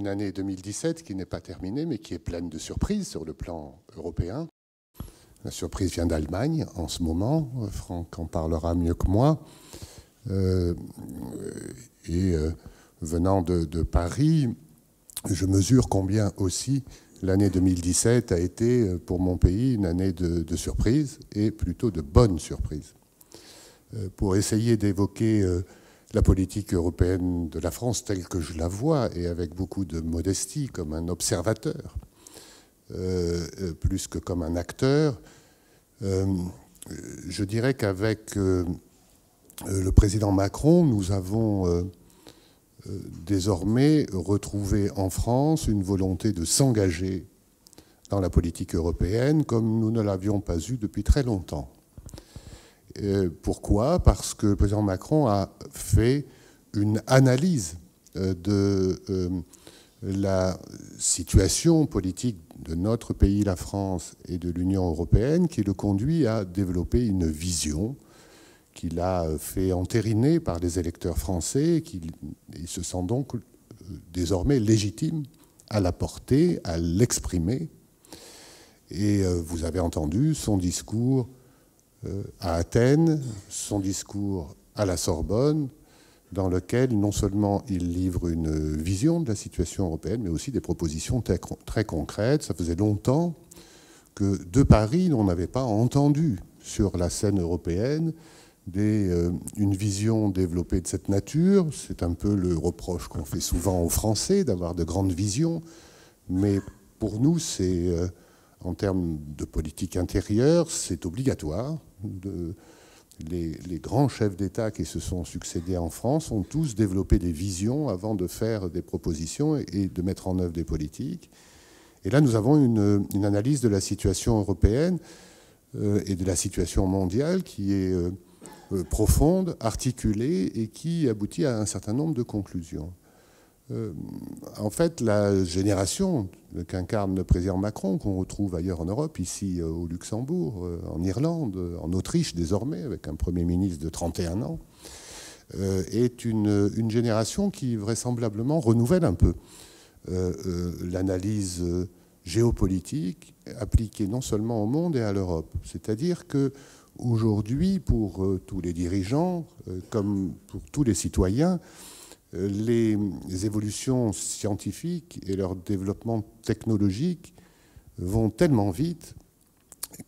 une année 2017 qui n'est pas terminée, mais qui est pleine de surprises sur le plan européen. La surprise vient d'Allemagne en ce moment. Franck en parlera mieux que moi. Venant de Paris, je mesure combien aussi l'année 2017 a été pour mon pays une année de surprises, et plutôt de bonnes surprises. Pour essayer d'évoquer la politique européenne de la France telle que je la vois, et avec beaucoup de modestie, comme un observateur, plus que comme un acteur, je dirais qu'avec le président Macron, nous avons désormais retrouvé en France une volonté de s'engager dans la politique européenne comme nous ne l'avions pas eu depuis très longtemps. Pourquoi ? Parce que le président Macron a fait une analyse de la situation politique de notre pays, la France, et de l'Union européenne, qui le conduit à développer une vision qu'il a fait entériner par les électeurs français, et qu'il se sent donc désormais légitime à la porter, à l'exprimer. Et vous avez entendu son discours à Athènes, son discours à la Sorbonne, dans lequel non seulement il livre une vision de la situation européenne, mais aussi des propositions très concrètes. Ça faisait longtemps que de Paris, on n'avait pas entendu sur la scène européenne une vision développée de cette nature. C'est un peu le reproche qu'on fait souvent aux Français d'avoir de grandes visions, mais pour nous, c'est en termes de politique intérieure, c'est obligatoire. Les grands chefs d'État qui se sont succédés en France ont tous développé des visions avant de faire des propositions et de mettre en œuvre des politiques. Et là, nous avons une analyse de la situation européenne et de la situation mondiale qui est profonde, articulée, et qui aboutit à un certain nombre de conclusions. En fait, la génération qu'incarne le président Macron, qu'on retrouve ailleurs en Europe, ici au Luxembourg, en Irlande, en Autriche désormais, avec un Premier ministre de 31 ans, est une génération qui vraisemblablement renouvelle un peu l'analyse géopolitique appliquée non seulement au monde et à l'Europe. C'est-à-dire qu'aujourd'hui, pour tous les dirigeants, comme pour tous les citoyens, les évolutions scientifiques et leur développement technologique vont tellement vite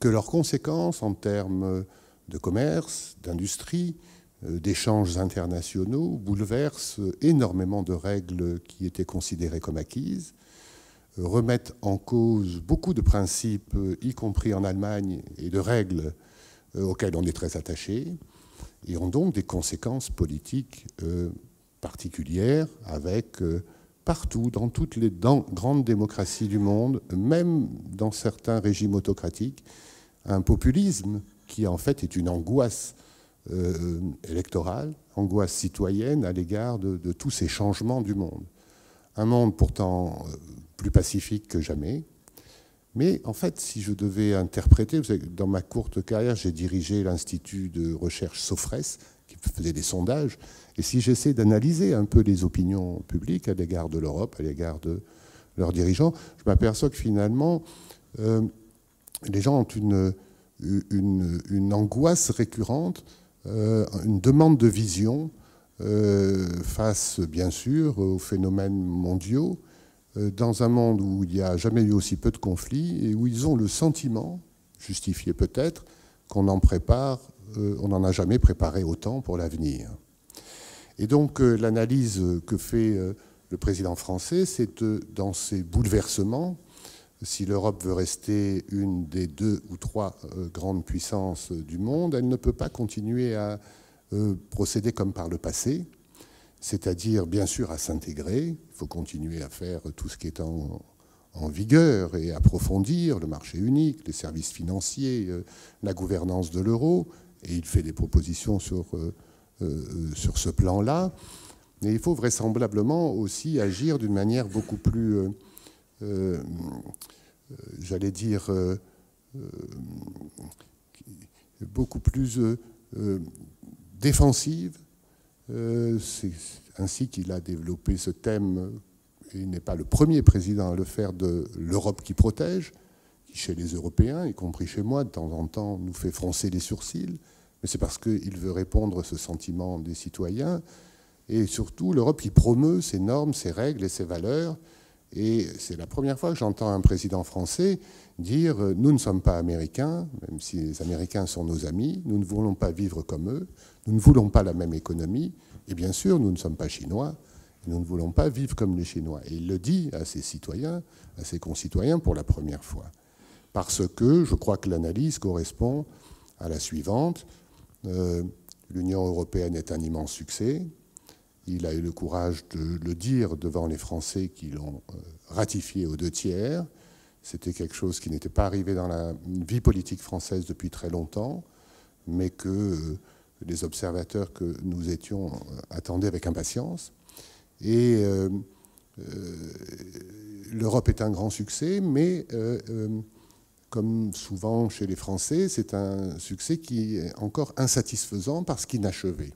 que leurs conséquences en termes de commerce, d'industrie, d'échanges internationaux bouleversent énormément de règles qui étaient considérées comme acquises, remettent en cause beaucoup de principes, y compris en Allemagne, et de règles auxquelles on est très attaché, et ont donc des conséquences politiques particulière avec partout, dans toutes les grandes démocraties du monde, même dans certains régimes autocratiques, un populisme qui en fait est une angoisse électorale, angoisse citoyenne à l'égard de tous ces changements du monde. Un monde pourtant plus pacifique que jamais. Mais en fait, si je devais interpréter, vous savez, dans ma courte carrière, j'ai dirigé l'Institut de recherche Sofres, qui faisait des sondages. Et si j'essaie d'analyser un peu les opinions publiques à l'égard de l'Europe, à l'égard de leurs dirigeants, je m'aperçois que finalement, les gens ont une angoisse récurrente, une demande de vision face, bien sûr, aux phénomènes mondiaux, dans un monde où il n'y a jamais eu aussi peu de conflits et où ils ont le sentiment, justifié peut-être, qu'on en prépare, on n'en a jamais préparé autant pour l'avenir. Et donc l'analyse que fait le président français, c'est dans ces bouleversements, si l'Europe veut rester une des 2 ou 3 grandes puissances du monde, elle ne peut pas continuer à procéder comme par le passé, c'est-à-dire bien sûr à s'intégrer. Il faut continuer à faire tout ce qui est en vigueur et approfondir le marché unique, les services financiers, la gouvernance de l'euro, et il fait des propositions sur ce plan-là. Mais il faut vraisemblablement aussi agir d'une manière beaucoup plus, j'allais dire, beaucoup plus défensive. C'est ainsi qu'il a développé ce thème il n'est pas le premier président à le faire, de l'Europe qui protège, qui chez les Européens, y compris chez moi, de temps en temps, nous fait froncer les sourcils, mais c'est parce qu'il veut répondre à ce sentiment des citoyens, et surtout l'Europe qui promeut ses normes, ses règles et ses valeurs. Et c'est la première fois que j'entends un président français dire « Nous ne sommes pas américains, même si les Américains sont nos amis, nous ne voulons pas vivre comme eux, nous ne voulons pas la même économie, et bien sûr, nous ne sommes pas chinois, nous ne voulons pas vivre comme les Chinois. » Et il le dit à ses citoyens, à ses concitoyens pour la première fois. Parce que je crois que l'analyse correspond à la suivante. L'Union européenne est un immense succès. Il a eu le courage de le dire devant les Français qui l'ont ratifié aux 2/3. C'était quelque chose qui n'était pas arrivé dans la vie politique française depuis très longtemps, mais que les observateurs que nous étions attendaient avec impatience. Et l'Europe est un grand succès, mais comme souvent chez les Français, c'est un succès qui est encore insatisfaisant parce qu'inachevé.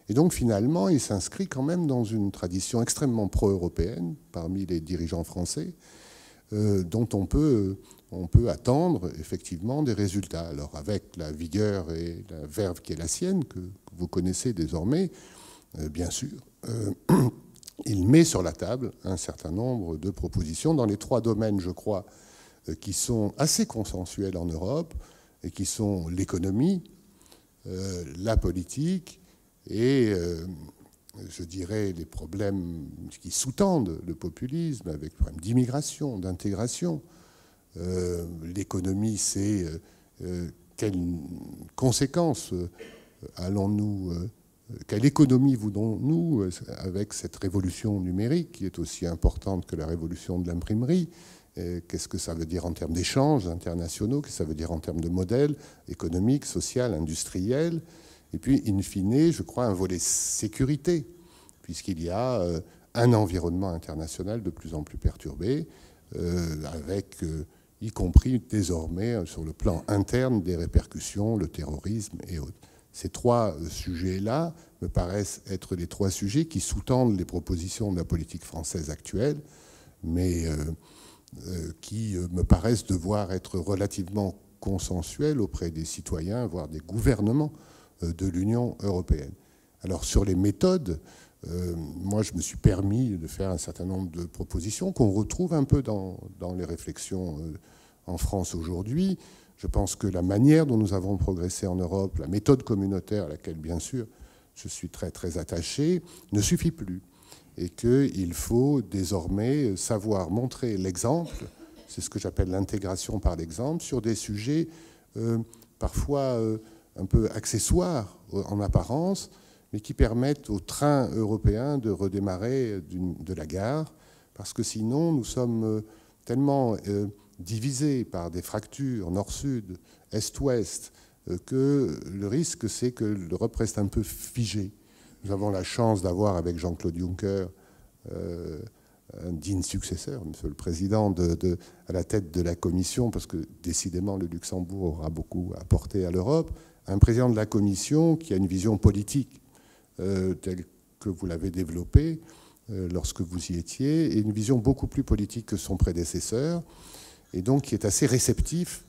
Et donc finalement, il s'inscrit quand même dans une tradition extrêmement pro-européenne parmi les dirigeants français, dont on peut attendre effectivement des résultats. Alors avec la vigueur et la verve qui est la sienne, que vous connaissez désormais, bien sûr, il met sur la table un certain nombre de propositions dans les 3 domaines, je crois, qui sont assez consensuels en Europe, et qui sont l'économie, la politique, et je dirais les problèmes qui sous-tendent le populisme, avec le problème d'immigration, d'intégration. L'économie, c'est quelles conséquences quelle économie voulons-nous avec cette révolution numérique qui est aussi importante que la révolution de l'imprimerie? Qu'est-ce que ça veut dire en termes d'échanges internationaux? Qu'est-ce que ça veut dire en termes de modèles économiques, social, industriels? Et puis, in fine, je crois, un volet sécurité, puisqu'il y a un environnement international de plus en plus perturbé, avec, y compris désormais, sur le plan interne, des répercussions, le terrorisme et autres. Ces 3 sujets-là me paraissent être les 3 sujets qui sous-tendent les propositions de la politique française actuelle, mais qui me paraissent devoir être relativement consensuels auprès des citoyens, voire des gouvernements de l'Union européenne. Alors sur les méthodes, moi je me suis permis de faire un certain nombre de propositions qu'on retrouve un peu dans les réflexions en France aujourd'hui. Je pense que la manière dont nous avons progressé en Europe, la méthode communautaire à laquelle bien sûr je suis très très attaché, ne suffit plus. Et qu'il faut désormais savoir montrer l'exemple, c'est ce que j'appelle l'intégration par l'exemple, sur des sujets parfois un peu accessoires en apparence, mais qui permettent au train européen de redémarrer de la gare, parce que sinon nous sommes tellement divisés par des fractures nord-sud, est-ouest, que le risque c'est que l'Europe reste un peu figée. Nous avons la chance d'avoir avec Jean-Claude Juncker un digne successeur, Monsieur le Président, à la tête de la Commission, parce que décidément le Luxembourg aura beaucoup apporté à l'Europe, un président de la Commission qui a une vision politique telle que vous l'avez développée lorsque vous y étiez, et une vision beaucoup plus politique que son prédécesseur, et donc qui est assez réceptif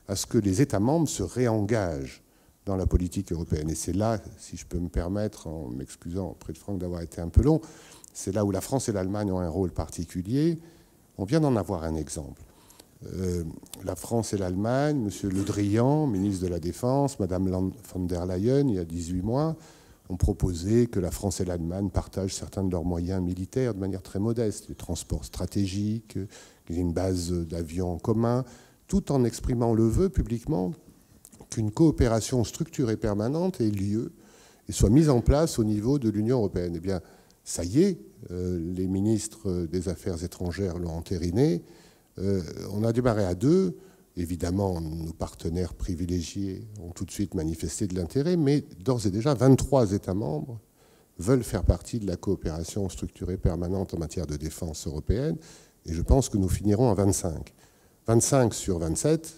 à ce que les États membres se réengagent dans la politique européenne. Et c'est là, si je peux me permettre, en m'excusant auprès de Franck d'avoir été un peu long, c'est là où la France et l'Allemagne ont un rôle particulier. On vient d'en avoir un exemple. La France et l'Allemagne, M. Le Drian, ministre de la Défense, Mme von der Leyen, il y a 18 mois, ont proposé que la France et l'Allemagne partagent certains de leurs moyens militaires de manière très modeste, les transports stratégiques, qu'il y ait une base d'avions en commun, tout en exprimant le vœu publiquement qu'une coopération structurée permanente ait lieu et soit mise en place au niveau de l'Union européenne. Eh bien, ça y est, les ministres des Affaires étrangères l'ont entériné. On a démarré à 2. Évidemment, nos partenaires privilégiés ont tout de suite manifesté de l'intérêt, mais d'ores et déjà, 23 États membres veulent faire partie de la coopération structurée permanente en matière de défense européenne, et je pense que nous finirons à 25. 25 sur 27,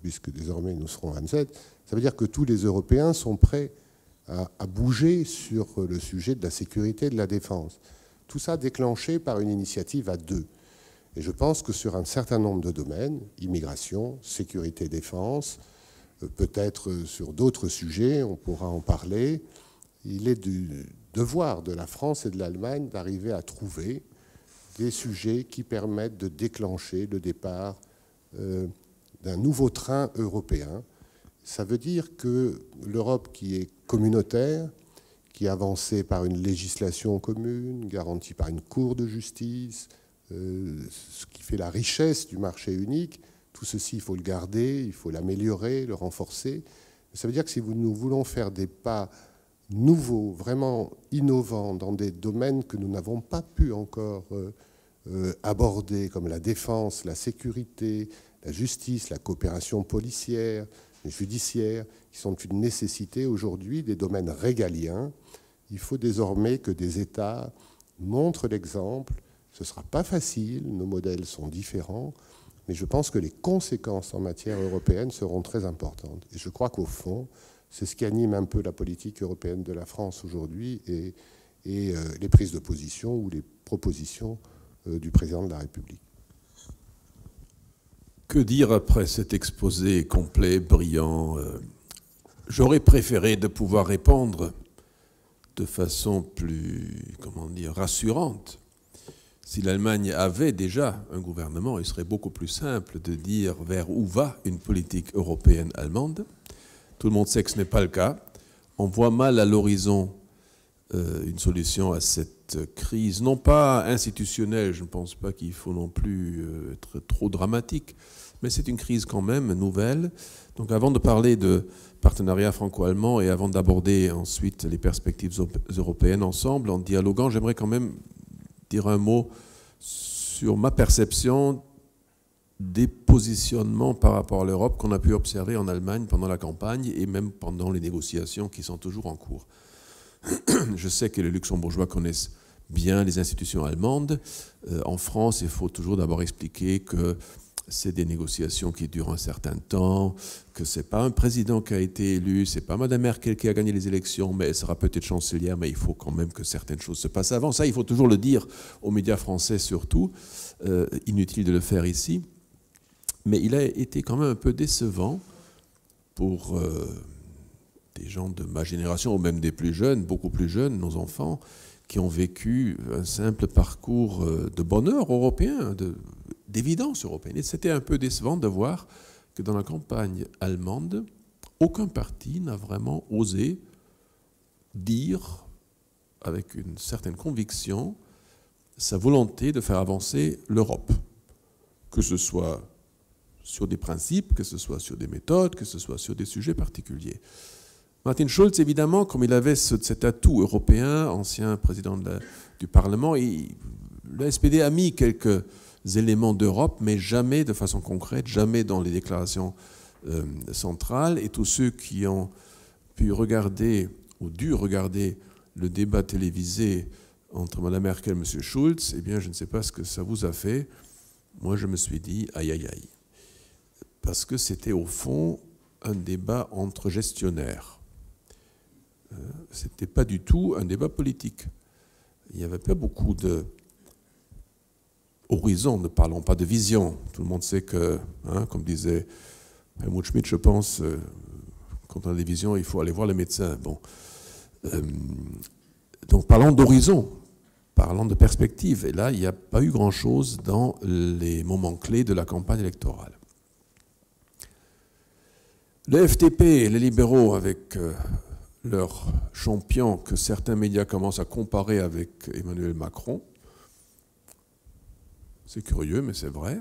puisque désormais nous serons 27, ça veut dire que tous les Européens sont prêts à bouger sur le sujet de la sécurité et de la défense. tout ça déclenché par une initiative à deux. Et je pense que sur un certain nombre de domaines, immigration, sécurité, défense, peut-être sur d'autres sujets, on pourra en parler, il est du devoir de la France et de l'Allemagne d'arriver à trouver des sujets qui permettent de déclencher le départ d'un nouveau train européen. Ça veut dire que l'Europe qui est communautaire, qui est avancée par une législation commune, garantie par une cour de justice, ce qui fait la richesse du marché unique, tout ceci, il faut le garder, il faut l'améliorer, le renforcer. Ça veut dire que si nous voulons faire des pas nouveaux, vraiment innovants, dans des domaines que nous n'avons pas pu encore aborder, comme la défense, la sécurité, la justice, la coopération policière, judiciaire, qui sont une nécessité aujourd'hui, des domaines régaliens, il faut désormais que des États montrent l'exemple. Ce ne sera pas facile, nos modèles sont différents, mais je pense que les conséquences en matière européenne seront très importantes. Et je crois qu'au fond, c'est ce qui anime un peu la politique européenne de la France aujourd'hui et les prises de position ou les propositions du président de la République. Que dire après cet exposé complet, brillant? J'aurais préféré de pouvoir répondre de façon plus, comment dire, rassurante. Si l'Allemagne avait déjà un gouvernement, il serait beaucoup plus simple de dire vers où va une politique européenne allemande. Tout le monde sait que ce n'est pas le cas. On voit mal à l'horizon une solution à cette crise, non pas institutionnelle, je ne pense pas qu'il faut non plus être trop dramatique, mais c'est une crise quand même nouvelle. Donc avant de parler de partenariat franco-allemand et avant d'aborder ensuite les perspectives européennes ensemble, en dialoguant, j'aimerais quand même dire un mot sur ma perception des positionnements par rapport à l'Europe qu'on a pu observer en Allemagne pendant la campagne et même pendant les négociations qui sont toujours en cours. Je sais que les Luxembourgeois connaissent bien les institutions allemandes. En France, il faut toujours d'abord expliquer que c'est des négociations qui durent un certain temps, que ce n'est pas un président qui a été élu, ce n'est pas Mme Merkel qui a gagné les élections, mais elle sera peut-être chancelière, mais il faut quand même que certaines choses se passent avant. Ça, il faut toujours le dire aux médias français surtout. Inutile de le faire ici. Mais il a été quand même un peu décevant pour des gens de ma génération, ou même des plus jeunes, beaucoup plus jeunes, nos enfants, qui ont vécu un simple parcours de bonheur européen, d'évidence européenne. Et c'était un peu décevant de voir que dans la campagne allemande, aucun parti n'a vraiment osé dire, avec une certaine conviction, sa volonté de faire avancer l'Europe, que ce soit sur des principes, que ce soit sur des méthodes, que ce soit sur des sujets particuliers. Martin Schulz, évidemment, comme il avait cet atout européen, ancien président du Parlement, le SPD a mis quelques éléments d'Europe, mais jamais de façon concrète, jamais dans les déclarations centrales. Et tous ceux qui ont pu regarder ou dû regarder le débat télévisé entre Mme Merkel et M. Schulz, eh bien, je ne sais pas ce que ça vous a fait. Moi, je me suis dit, aïe, aïe, aïe. Parce que c'était au fond un débat entre gestionnaires. Ce n'était pas du tout un débat politique. Il n'y avait pas beaucoup d'horizon, ne parlons pas de vision. Tout le monde sait que, comme disait Helmut Schmidt, je pense, quand on a des visions, il faut aller voir le médecin. Bon. Donc parlons d'horizon, parlons de perspective. Et là, il n'y a pas eu grand-chose dans les moments clés de la campagne électorale. Le FDP et les libéraux, avec leur champion que certains médias commencent à comparer avec Emmanuel Macron, c'est curieux, mais c'est vrai.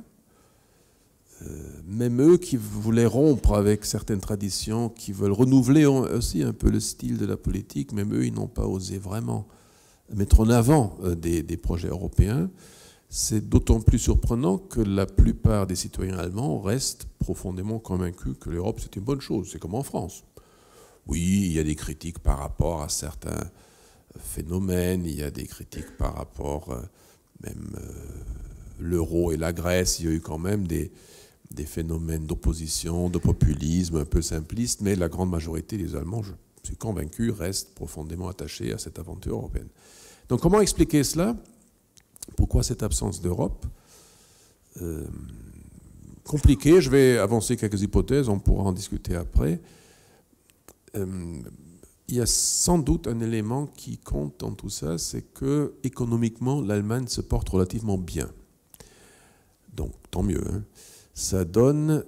Même eux qui voulaient rompre avec certaines traditions, qui veulent renouveler aussi un peu le style de la politique, même eux, ils n'ont pas osé vraiment mettre en avant des projets européens. C'est d'autant plus surprenant que la plupart des citoyens allemands restent profondément convaincus que l'Europe, c'est une bonne chose. C'est comme en France. Oui, il y a des critiques par rapport à certains phénomènes, il y a des critiques par rapport même l'euro et la Grèce, il y a eu quand même des phénomènes d'opposition, de populisme un peu simplistes, mais la grande majorité des Allemands, je suis convaincu, restent profondément attachés à cette aventure européenne. Donc comment expliquer cela ? Pourquoi cette absence d'Europe? Compliqué, je vais avancer quelques hypothèses, on pourra en discuter après. Il y a sans doute un élément qui compte dans tout ça, c'est que économiquement, l'Allemagne se porte relativement bien. Donc, tant mieux. Hein. Ça donne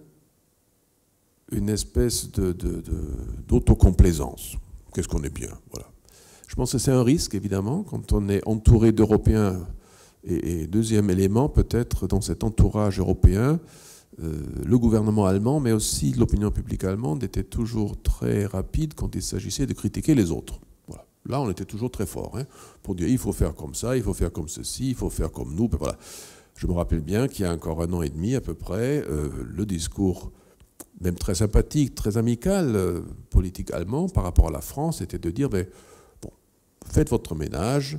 une espèce d'autocomplaisance. Qu'est-ce qu'on est bien, voilà. Je pense que c'est un risque, évidemment, quand on est entouré d'Européens. Et deuxième élément, peut-être dans cet entourage européen, le gouvernement allemand, mais aussi l'opinion publique allemande, était toujours très rapide quand il s'agissait de critiquer les autres. Voilà. Là, on était toujours très fort, hein, pour dire il faut faire comme ça, il faut faire comme ceci, il faut faire comme nous. Ben voilà. Je me rappelle bien qu'il y a encore 1 an et demi à peu près, le discours, même très sympathique, très amical, politique allemand par rapport à la France, était de dire ben, bon, faites votre ménage,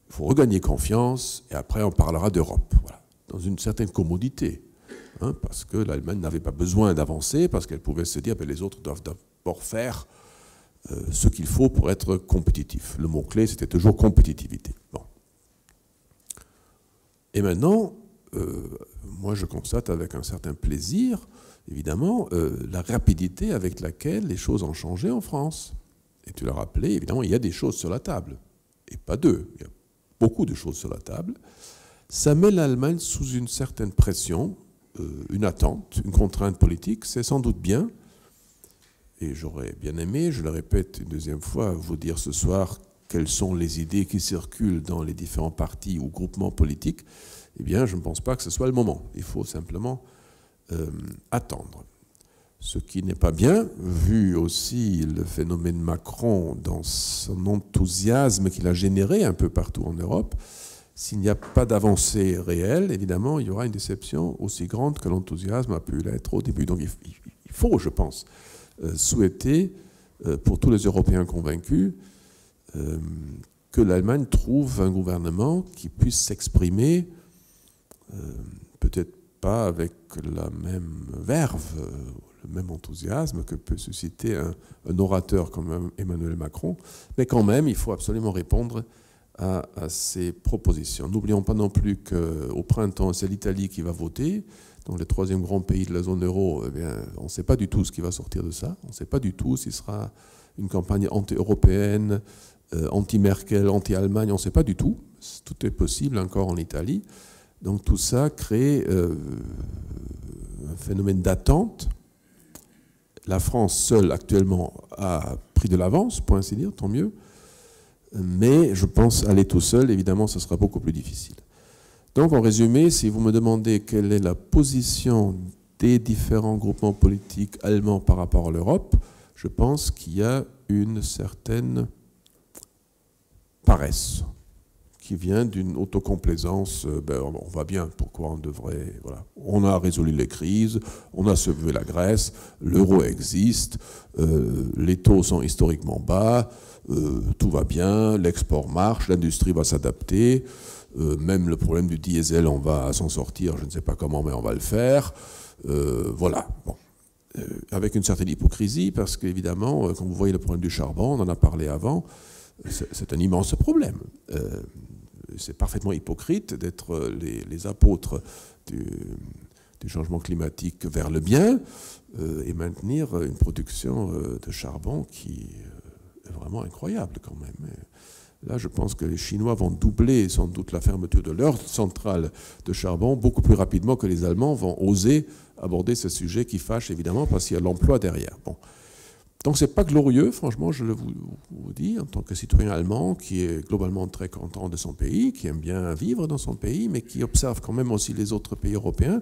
il faut regagner confiance et après on parlera d'Europe. Voilà. Dans une certaine commodité. Hein, parce que l'Allemagne n'avait pas besoin d'avancer, parce qu'elle pouvait se dire que les autres doivent d'abord faire ce qu'il faut pour être compétitif. Le mot-clé, c'était toujours compétitivité. Bon. Et maintenant, moi je constate avec un certain plaisir, évidemment, la rapidité avec laquelle les choses ont changé en France. Et tu l'as rappelé, évidemment, il y a des choses sur la table. Et pas deux, il y a beaucoup de choses sur la table. Ça met l'Allemagne sous une certaine pression, une attente, une contrainte politique, c'est sans doute bien. Et j'aurais bien aimé, je le répète une deuxième fois, vous dire ce soir quelles sont les idées qui circulent dans les différents partis ou groupements politiques. Eh bien, je ne pense pas que ce soit le moment. Il faut simplement attendre. Ce qui n'est pas bien, vu aussi le phénomène Macron dans son enthousiasme qu'il a généré un peu partout en Europe. S'il n'y a pas d'avancée réelle, évidemment, il y aura une déception aussi grande que l'enthousiasme a pu l'être au début. Donc il faut, je pense, souhaiter, pour tous les Européens convaincus, que l'Allemagne trouve un gouvernement qui puisse s'exprimer, peut-être pas avec la même verve, le même enthousiasme que peut susciter un orateur comme Emmanuel Macron, mais quand même, il faut absolument répondre à ces propositions. N'oublions pas non plus qu'au printemps, c'est l'Italie qui va voter. Dans le 3e grand pays de la zone euro, eh bien, on ne sait pas du tout ce qui va sortir de ça. On ne sait pas du tout si ce sera une campagne anti-européenne, anti-Merkel, anti-Allemagne. On ne sait pas du tout. Tout est possible encore en Italie. Donc tout ça crée un phénomène d'attente. La France seule, actuellement, a pris de l'avance, pour ainsi dire, tant mieux. Mais je pense aller tout seul, évidemment, ce sera beaucoup plus difficile. Donc, en résumé, si vous me demandez quelle est la position des différents groupements politiques allemands par rapport à l'Europe, je pense qu'il y a une certaine paresse qui vient d'une autocomplaisance. Ben, on va bien, pourquoi on devrait... Voilà. On a résolu les crises, on a sauvé la Grèce, l'euro existe, les taux sont historiquement bas, tout va bien, l'export marche, l'industrie va s'adapter, même le problème du diesel, on va s'en sortir, je ne sais pas comment, mais on va le faire. Voilà. Bon. Avec une certaine hypocrisie, parce qu'évidemment, quand vous voyez le problème du charbon, on en a parlé avant, c'est un immense problème. C'est parfaitement hypocrite d'être les apôtres du changement climatique vers le bien et maintenir une production de charbon qui est vraiment incroyable quand même. Là, je pense que les Chinois vont doubler sans doute la fermeture de leur centrale de charbon beaucoup plus rapidement que les Allemands vont oser aborder ce sujet qui fâche évidemment parce qu'il y a l'emploi derrière. Bon. Donc c'est pas glorieux, franchement, je vous dis, en tant que citoyen allemand qui est globalement très content de son pays, qui aime bien vivre dans son pays, mais qui observe quand même aussi les autres pays européens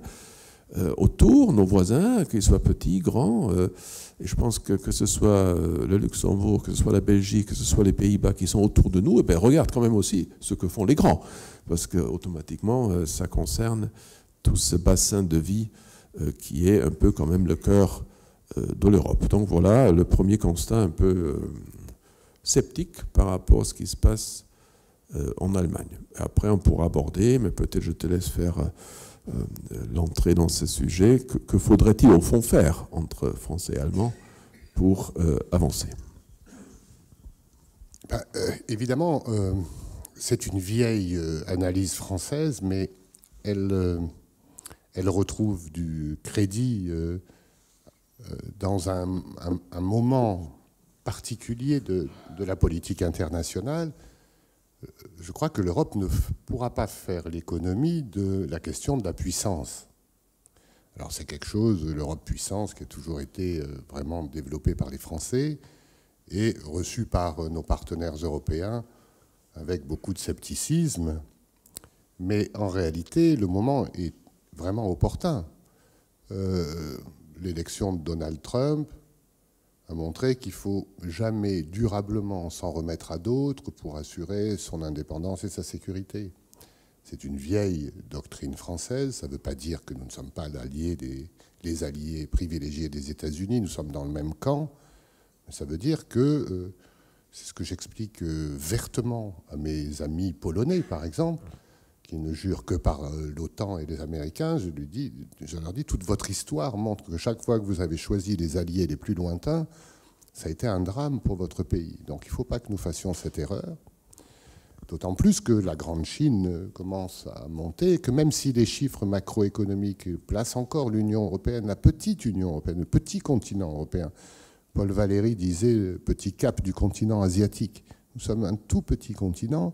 autour, nos voisins, qu'ils soient petits, grands. Et je pense que ce soit le Luxembourg, que ce soit la Belgique, que ce soit les Pays-Bas qui sont autour de nous, et bien regarde quand même aussi ce que font les grands, parce que automatiquement ça concerne tout ce bassin de vie qui est un peu quand même le cœur de l'Europe. Donc voilà le premier constat un peu sceptique par rapport à ce qui se passe en Allemagne. Après on pourra aborder, mais peut-être je te laisse faire l'entrée dans ce sujet. Que faudrait-il au fond faire entre Français et Allemands pour avancer? Évidemment, c'est une vieille analyse française, mais elle retrouve du crédit dans un moment particulier de la politique internationale. Je crois que l'Europe ne pourra pas faire l'économie de la question de la puissance. Alors c'est quelque chose, l'Europe puissance, qui a toujours été vraiment développée par les Français et reçue par nos partenaires européens avec beaucoup de scepticisme. Mais en réalité, le moment est vraiment opportun. L'élection de Donald Trump a montré qu'il ne faut jamais durablement s'en remettre à d'autres pour assurer son indépendance et sa sécurité. C'est une vieille doctrine française. Ça ne veut pas dire que nous ne sommes pas les alliés privilégiés des États-Unis. Nous sommes dans le même camp. Mais ça veut dire que, c'est ce que j'explique vertement à mes amis polonais, par exemple, qui ne jurent que par l'OTAN et les Américains. Je leur dis, toute votre histoire montre que chaque fois que vous avez choisi les alliés les plus lointains, ça a été un drame pour votre pays. Donc il ne faut pas que nous fassions cette erreur. D'autant plus que la grande Chine commence à monter, et que même si les chiffres macroéconomiques placent encore l'Union européenne, la petite Union européenne, le petit continent européen, Paul Valéry disait « petit cap du continent asiatique ». Nous sommes un tout petit continent,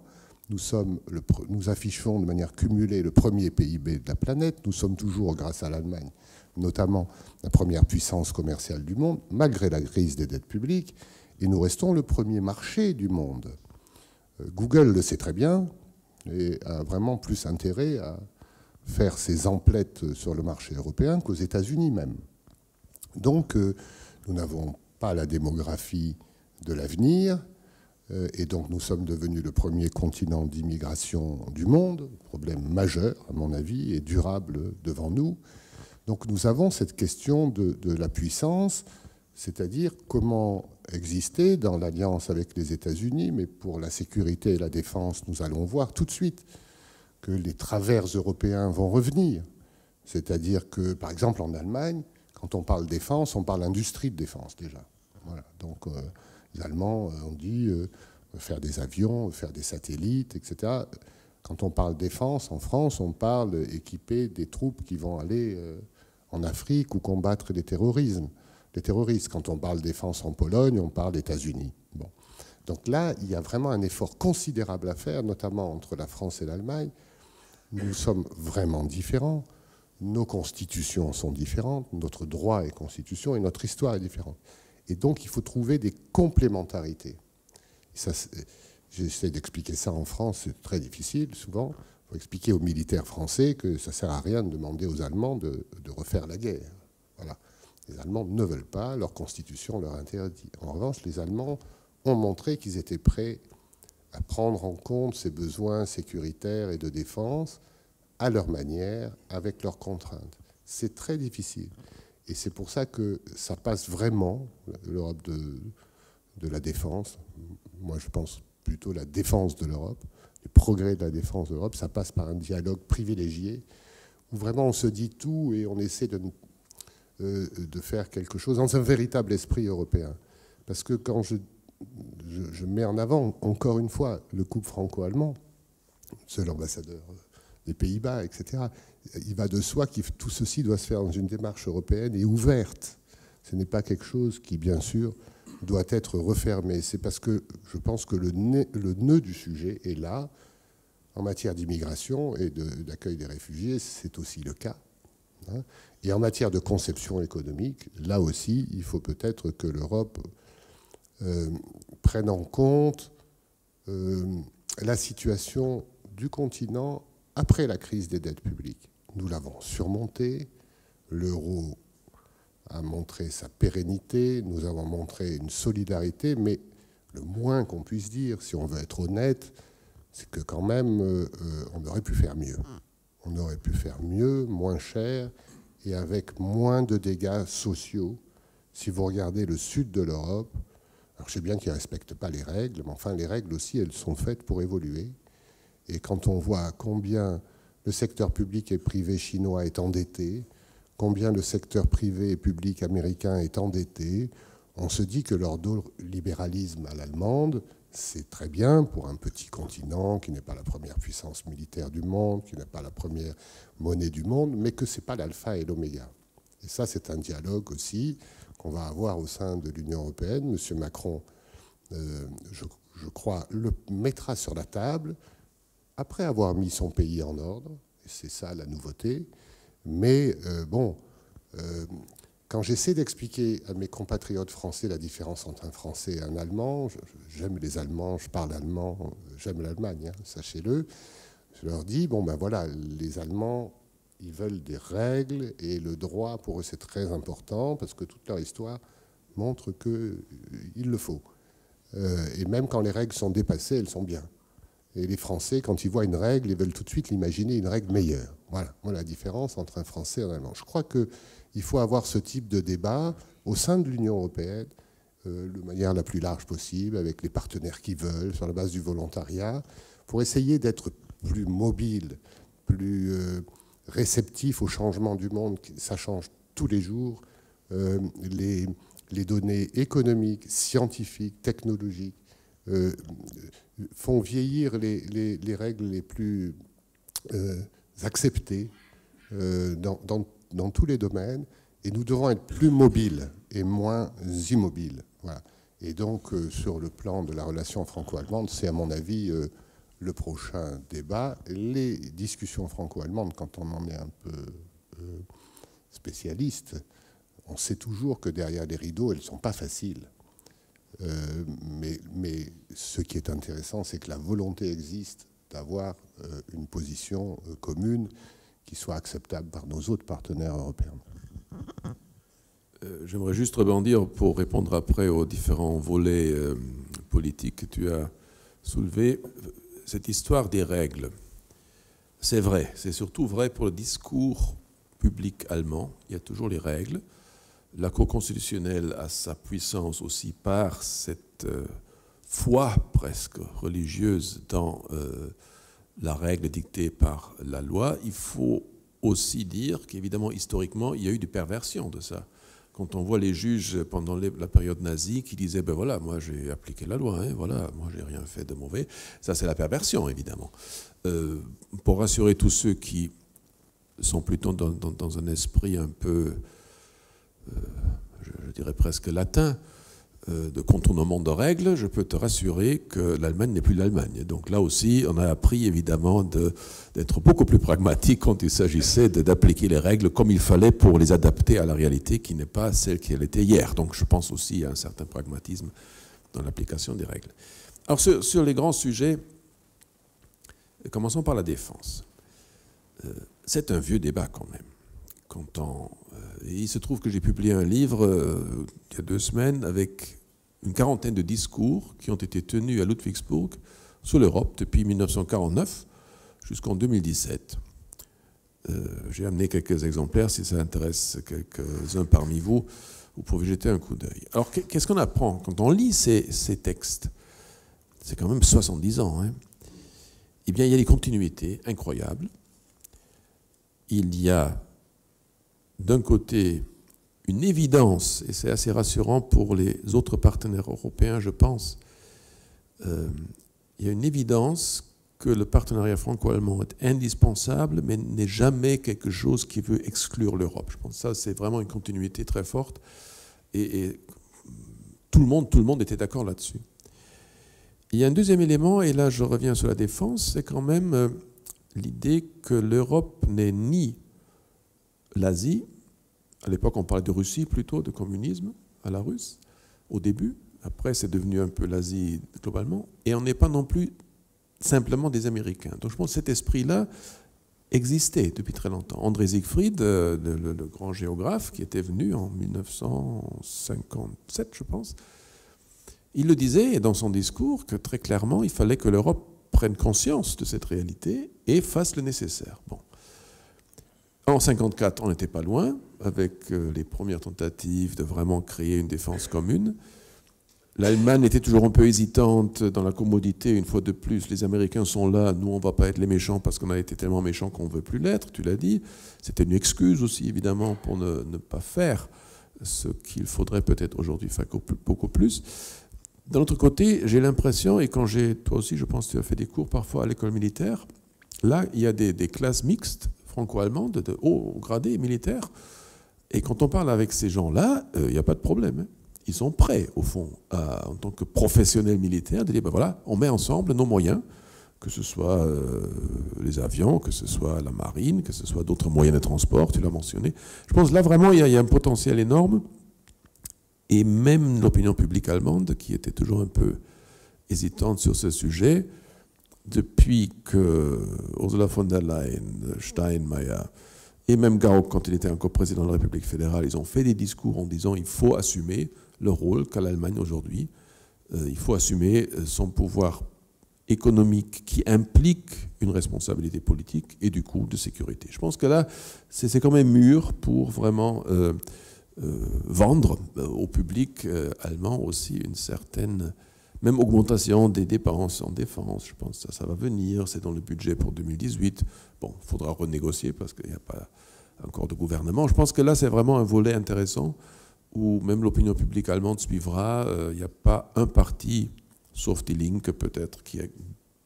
nous affichons de manière cumulée le premier PIB de la planète, nous sommes toujours, grâce à l'Allemagne, notamment la première puissance commerciale du monde, malgré la crise des dettes publiques, et nous restons le premier marché du monde. Google le sait très bien et a vraiment plus intérêt à faire ses emplettes sur le marché européen qu'aux États-Unis même. Donc, nous n'avons pas la démographie de l'avenir et donc nous sommes devenus le premier continent d'immigration du monde, problème majeur à mon avis et durable devant nous. Donc nous avons cette question de la puissance, c'est-à-dire comment exister dans l'alliance avec les États-Unis, mais pour la sécurité et la défense, nous allons voir tout de suite que les travers européens vont revenir. C'est-à-dire que, par exemple, en Allemagne, quand on parle défense, on parle industrie de défense déjà. Voilà. Donc les Allemands ont dit faire des avions, faire des satellites, etc. Quand on parle défense, en France, on parle équiper des troupes qui vont aller en Afrique ou combattre les terroristes. Quand on parle défense en Pologne, on parle États-Unis. Bon. Donc là, il y a vraiment un effort considérable à faire, notamment entre la France et l'Allemagne. Nous sommes vraiment différents. Nos constitutions sont différentes, notre droit est constitution et notre histoire est différente. Et donc, il faut trouver des complémentarités. J'essaie d'expliquer ça en France, c'est très difficile souvent. Il faut expliquer aux militaires français que ça ne sert à rien de demander aux Allemands de refaire la guerre. Voilà. Les Allemands ne veulent pas, leur constitution leur interdit. En revanche, les Allemands ont montré qu'ils étaient prêts à prendre en compte ces besoins sécuritaires et de défense à leur manière, avec leurs contraintes. C'est très difficile. Et c'est pour ça que ça passe vraiment, l'Europe de la défense. Moi, je pense plutôt la défense de l'Europe, les progrès de la défense de l'Europe, ça passe par un dialogue privilégié, où vraiment on se dit tout et on essaie de faire quelque chose dans un véritable esprit européen. Parce que quand je mets en avant, encore une fois, le couple franco-allemand, c'est l'ambassadeur des Pays-Bas, etc., il va de soi que tout ceci doit se faire dans une démarche européenne et ouverte. Ce n'est pas quelque chose qui, bien sûr, doit être refermé. C'est parce que je pense que le nœud du sujet est là. En matière d'immigration et d'accueil des réfugiés, c'est aussi le cas. Et en matière de conception économique, là aussi, il faut peut-être que l'Europe prenne en compte la situation du continent après la crise des dettes publiques. Nous l'avons surmontée, l'euro a montré sa pérennité, nous avons montré une solidarité, mais le moins qu'on puisse dire, si on veut être honnête, c'est que quand même, on aurait pu faire mieux. On aurait pu faire mieux, moins cher, et avec moins de dégâts sociaux. Si vous regardez le sud de l'Europe, alors je sais bien qu'ils ne respectent pas les règles, mais enfin les règles aussi, elles sont faites pour évoluer. Et quand on voit combien le secteur public et privé chinois est endetté, combien le secteur privé et public américain est endetté, On se dit que l'ordolibéralisme à l'allemande, c'est très bien pour un petit continent qui n'est pas la première puissance militaire du monde, qui n'est pas la première monnaie du monde, mais que ce n'est pas l'alpha et l'oméga. Et ça, c'est un dialogue aussi qu'on va avoir au sein de l'Union européenne. M. Macron, je crois, le mettra sur la table après avoir mis son pays en ordre. Et c'est ça la nouveauté. Mais quand j'essaie d'expliquer à mes compatriotes français la différence entre un Français et un Allemand, j'aime les Allemands, je parle allemand, j'aime l'Allemagne, hein, sachez-le, je leur dis, bon ben voilà, les Allemands, ils veulent des règles et le droit, pour eux, c'est très important parce que toute leur histoire montre qu'il le faut. Et même quand les règles sont dépassées, elles sont bien. Et les Français, quand ils voient une règle, ils veulent tout de suite l'imaginer une règle meilleure. Voilà la différence entre un Français et un Allemand. Je crois qu'il faut avoir ce type de débat au sein de l'Union européenne, de manière la plus large possible, avec les partenaires qui veulent, sur la base du volontariat, pour essayer d'être plus mobile, plus réceptif au changement du monde. Ça change tous les jours. Les données économiques, scientifiques, technologiques font vieillir les règles les plus acceptées dans tous les domaines, et nous devons être plus mobiles et moins immobiles. Voilà. Et donc, sur le plan de la relation franco-allemande, c'est à mon avis le prochain débat. Les discussions franco-allemandes, quand on en est un peu spécialiste, on sait toujours que derrière les rideaux, elles ne sont pas faciles. Mais ce qui est intéressant, c'est que la volonté existe d'avoir une position commune qui soit acceptable par nos autres partenaires européens. J'aimerais juste rebondir pour répondre après aux différents volets politiques que tu as soulevés. Cette histoire des règles, c'est vrai, c'est surtout vrai pour le discours public allemand. Il y a toujours les règles. La Cour constitutionnelle a sa puissance aussi par cette foi presque religieuse dans la règle dictée par la loi. Il faut aussi dire qu'évidemment, historiquement, il y a eu des perversions de ça. Quand on voit les juges pendant la période nazie qui disaient ben voilà, moi j'ai appliqué la loi, hein, voilà, moi j'ai rien fait de mauvais, ça c'est la perversion évidemment. Pour rassurer tous ceux qui sont plutôt dans un esprit un peu, je dirais presque latin, de contournement de règles, je peux te rassurer que l'Allemagne n'est plus l'Allemagne. Donc là aussi, on a appris évidemment d'être beaucoup plus pragmatique quand il s'agissait d'appliquer les règles comme il fallait pour les adapter à la réalité qui n'est pas celle qu'elle était hier. Donc je pense aussi à un certain pragmatisme dans l'application des règles. Alors sur les grands sujets, commençons par la défense. C'est un vieux débat quand même. Il se trouve que j'ai publié un livre il y a 2 semaines avec une quarantaine de discours qui ont été tenus à Ludwigsburg sur l'Europe depuis 1949 jusqu'en 2017. J'ai amené quelques exemplaires, si ça intéresse quelques-uns parmi vous, vous pouvez jeter un coup d'œil. Alors qu'est-ce qu'on apprend quand on lit ces textes? C'est quand même 70 ans. Hein. Eh bien, il y a des continuités incroyables. Il y a d'un côté une évidence, et c'est assez rassurant pour les autres partenaires européens, je pense, il y a une évidence que le partenariat franco-allemand est indispensable, mais n'est jamais quelque chose qui veut exclure l'Europe. Je pense que ça, c'est vraiment une continuité très forte, et tout le monde était d'accord là-dessus. Il y a un deuxième élément, et là je reviens sur la défense, c'est quand même l'idée que l'Europe n'est ni l'Asie. À l'époque, on parlait de Russie plutôt, de communisme à la russe, au début. Après, c'est devenu un peu l'Asie globalement. Et on n'est pas non plus simplement des Américains. Donc je pense que cet esprit-là existait depuis très longtemps. André Siegfried, le grand géographe, qui était venu en 1957, je pense, il le disait dans son discours que très clairement, il fallait que l'Europe prenne conscience de cette réalité et fasse le nécessaire. Bon. En 1954, on n'était pas loin, avec les premières tentatives de vraiment créer une défense commune. L'Allemagne était toujours un peu hésitante dans la commodité. Une fois de plus, les Américains sont là, nous on ne va pas être les méchants parce qu'on a été tellement méchants qu'on ne veut plus l'être, tu l'as dit. C'était une excuse aussi, évidemment, pour ne pas faire ce qu'il faudrait peut-être aujourd'hui faire beaucoup plus. D'un autre côté, j'ai l'impression, et quand toi aussi je pense que tu as fait des cours parfois à l'école militaire, là il y a des classes mixtes franco-allemandes de haut gradé militaires, et quand on parle avec ces gens-là, il n'y a pas de problème, hein. Ils sont prêts, au fond, en tant que professionnels militaires, de dire, ben voilà, on met ensemble nos moyens, que ce soit les avions, que ce soit la marine, que ce soit d'autres moyens de transport, tu l'as mentionné. Je pense là vraiment il y a un potentiel énorme, et même l'opinion publique allemande, qui était toujours un peu hésitante sur ce sujet, depuis que Ursula von der Leyen, Steinmeier, et même Gauck, quand il était encore président de la République fédérale, ils ont fait des discours en disant il faut assumer le rôle qu'a l'Allemagne aujourd'hui, il faut assumer son pouvoir économique qui implique une responsabilité politique et du coup de sécurité. Je pense que là, c'est quand même mûr pour vraiment vendre au public allemand aussi une certaine, même augmentation des dépenses en défense. Je pense que ça va venir, c'est dans le budget pour 2018. Bon, il faudra renégocier parce qu'il n'y a pas encore de gouvernement. Je pense que là, c'est vraiment un volet intéressant où même l'opinion publique allemande suivra. Il n'y a pas un parti, sauf Die Linke peut-être, qui est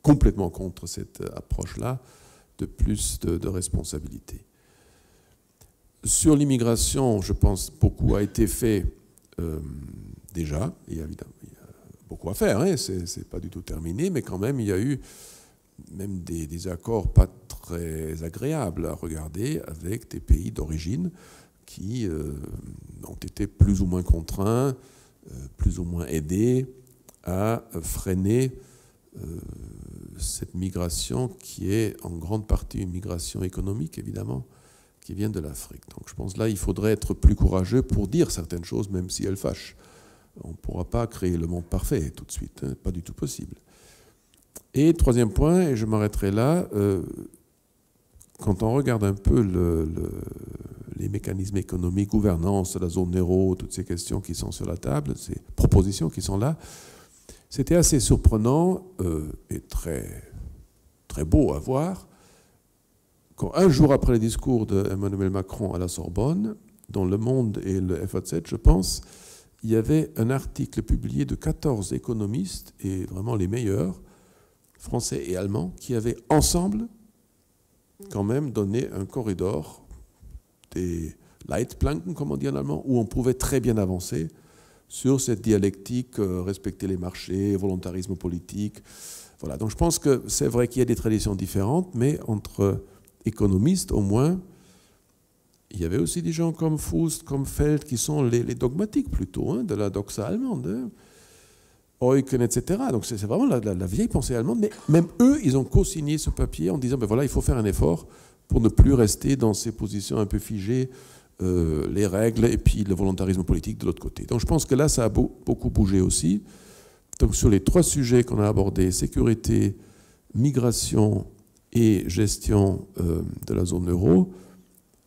complètement contre cette approche-là, de plus de responsabilité. Sur l'immigration, je pense beaucoup a été fait déjà. Il y a évidemment beaucoup à faire, hein, c'est pas du tout terminé, mais quand même, il y a eu même des accords pas très agréables à regarder avec des pays d'origine qui ont été plus ou moins contraints, plus ou moins aidés à freiner cette migration qui est en grande partie une migration économique, évidemment, qui vient de l'Afrique. Donc je pense là, il faudrait être plus courageux pour dire certaines choses, même si elles fâchent. On ne pourra pas créer le monde parfait tout de suite, hein, pas du tout possible. Et troisième point, et je m'arrêterai là, quand on regarde un peu les mécanismes économiques, gouvernance de la zone euro, toutes ces questions qui sont sur la table, ces propositions qui sont là, c'était assez surprenant et très, très beau à voir, quand un jour après le discours d'Emmanuel Macron à la Sorbonne, dans Le Monde et le FAZ, je pense, il y avait un article publié de 14 économistes, et vraiment les meilleurs, français et allemands, qui avaient ensemble quand même donné un corridor, des Leitplanken, comme on dit en allemand, où on pouvait très bien avancer sur cette dialectique, respecter les marchés, volontarisme politique. Voilà. Donc je pense que c'est vrai qu'il y a des traditions différentes, mais entre économistes, au moins, il y avait aussi des gens comme Faust, comme Feld, qui sont les dogmatiques plutôt, hein, de la doxa allemande, hein. Eucken, etc. Donc c'est vraiment la vieille pensée allemande, mais même eux, ils ont co-signé ce papier en disant, ben voilà, il faut faire un effort pour ne plus rester dans ces positions un peu figées, les règles et puis le volontarisme politique de l'autre côté. Donc je pense que là, ça a beaucoup bougé aussi. Donc sur les trois sujets qu'on a abordés, sécurité, migration et gestion de la zone euro,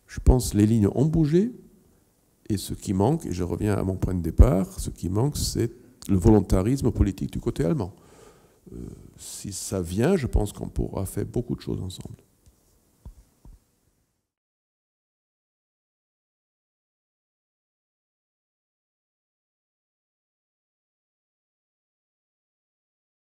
je pense que les lignes ont bougé, et ce qui manque, et je reviens à mon point de départ, ce qui manque, c'est le volontarisme politique du côté allemand. Si ça vient, je pense qu'on pourra faire beaucoup de choses ensemble.